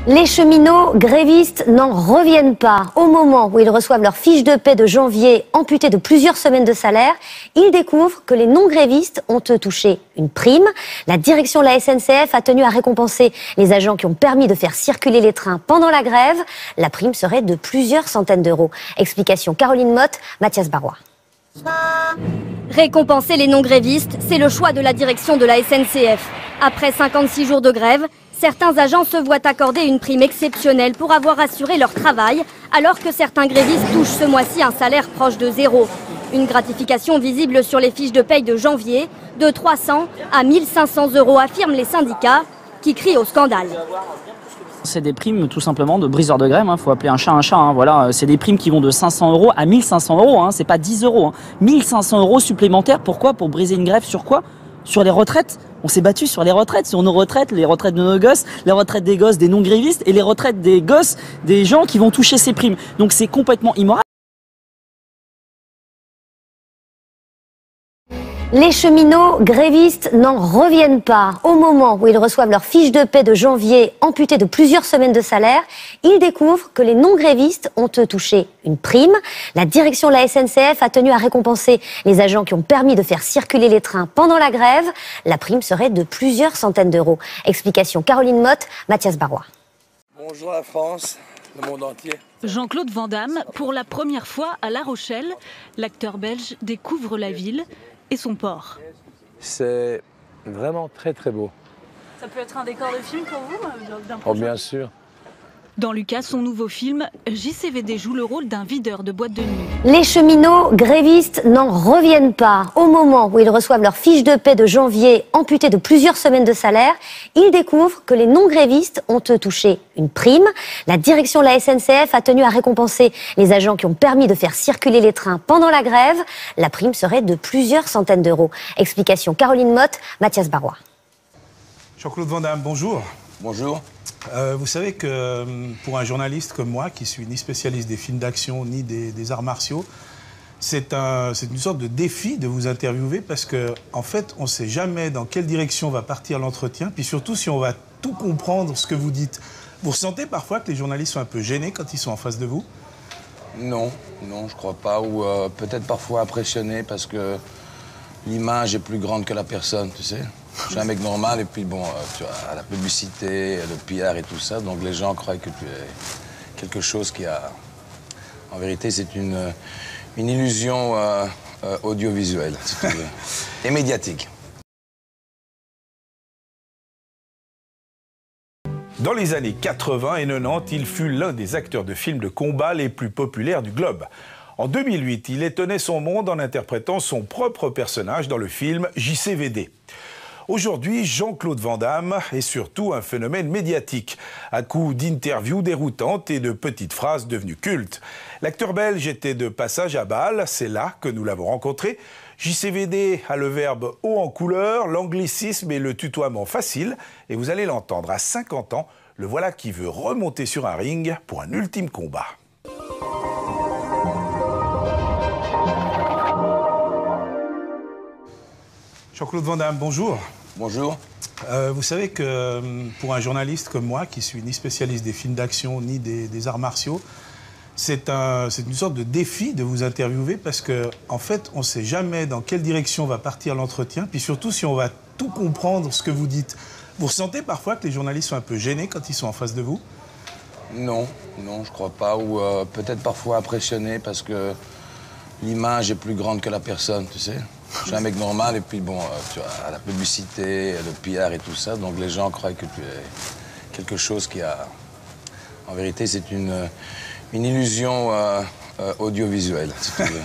Les cheminots grévistes n'en reviennent pas. Au moment où ils reçoivent leur fiche de paie de janvier amputée de plusieurs semaines de salaire, ils découvrent que les non-grévistes ont touché une prime. La direction de la SNCF a tenu à récompenser les agents qui ont permis de faire circuler les trains pendant la grève. La prime serait de plusieurs centaines d'euros. Explication Caroline Motte, Mathias Barrois. Récompenser les non-grévistes, c'est le choix de la direction de la SNCF. Après 56 jours de grève, certains agents se voient accorder une prime exceptionnelle pour avoir assuré leur travail, alors que certains grévistes touchent ce mois-ci un salaire proche de zéro. Une gratification visible sur les fiches de paye de janvier, de 300 à 1500 euros, affirment les syndicats, qui crient au scandale. C'est des primes tout simplement de briseurs de grève, faut appeler un chat un chat. Voilà. C'est des primes qui vont de 500 euros à 1500 euros, c'est pas 10 euros. 1500 euros supplémentaires, pourquoi? Pour briser une grève sur quoi? Sur les retraites. On s'est battu sur les retraites, sur nos retraites, les retraites de nos gosses, les retraites des gosses des non-grévistes et les retraites des gosses des gens qui vont toucher ces primes. Donc c'est complètement immoral. Les cheminots grévistes n'en reviennent pas. Au moment où ils reçoivent leur fiche de paie de janvier amputée de plusieurs semaines de salaire, ils découvrent que les non-grévistes ont touché une prime. La direction de la SNCF a tenu à récompenser les agents qui ont permis de faire circuler les trains pendant la grève. La prime serait de plusieurs centaines d'euros. Explication Caroline Motte, Mathias Barrois. Bonjour la France, le monde entier. Jean-Claude Van Damme, pour la première fois à La Rochelle, l'acteur belge découvre la ville et son port. C'est vraiment très très beau. Ça peut être un décor de film pour vous Oh bien sûr. Dans Lucas, son nouveau film, JCVD joue le rôle d'un videur de boîte de nuit. Les cheminots grévistes n'en reviennent pas. Au moment où ils reçoivent leur fiche de paie de janvier amputée de plusieurs semaines de salaire, ils découvrent que les non-grévistes ont touché une prime. La direction de la SNCF a tenu à récompenser les agents qui ont permis de faire circuler les trains pendant la grève. La prime serait de plusieurs centaines d'euros. Explication Caroline Motte, Mathias Barrois. Jean-Claude Van Damme, bonjour. Bonjour. Vous savez que pour un journaliste comme moi, qui suis ni spécialiste des films d'action ni des arts martiaux, c'est une sorte de défi de vous interviewer parce qu'en fait, on ne sait jamais dans quelle direction va partir l'entretien, puis surtout si on va tout comprendre ce que vous dites. Vous ressentez parfois que les journalistes sont un peu gênés quand ils sont en face de vous? Non, je crois pas. Ou peut-être parfois impressionné parce que l'image est plus grande que la personne, tu sais. Je suis un mec normal et puis bon, tu vois, la publicité, le PR et tout ça, donc les gens croient que tu es quelque chose qui a... En vérité, c'est une illusion audiovisuelle, si tu veux, et médiatique. Dans les années 80 et 90, il fut l'un des acteurs de films de combat les plus populaires du globe. En 2008, il étonnait son monde en interprétant son propre personnage dans le film JCVD. Aujourd'hui, Jean-Claude Van Damme est surtout un phénomène médiatique, à coups d'interviews déroutantes et de petites phrases devenues cultes. L'acteur belge était de passage à Bâle, c'est là que nous l'avons rencontré. JCVD a le verbe haut en couleur, l'anglicisme et le tutoiement facile, et vous allez l'entendre, à 50 ans, le voilà qui veut remonter sur un ring pour un ultime combat. Jean-Claude Van Damme, bonjour. Bonjour. Vous savez que pour un journaliste comme moi, qui suis ni spécialiste des films d'action ni des arts martiaux, c'est une sorte de défi de vous interviewer parce qu'en fait, on ne sait jamais dans quelle direction va partir l'entretien, puis surtout si on va tout comprendre ce que vous dites. Vous ressentez parfois que les journalistes sont un peu gênés quand ils sont en face de vous? Non, je crois pas. Ou peut-être parfois impressionné parce que l'image est plus grande que la personne, tu sais. Je suis un mec normal et puis bon, tu vois, la publicité, le PR et tout ça, donc les gens croient que tu es quelque chose qui a... En vérité, c'est une illusion audiovisuelle, si tu veux.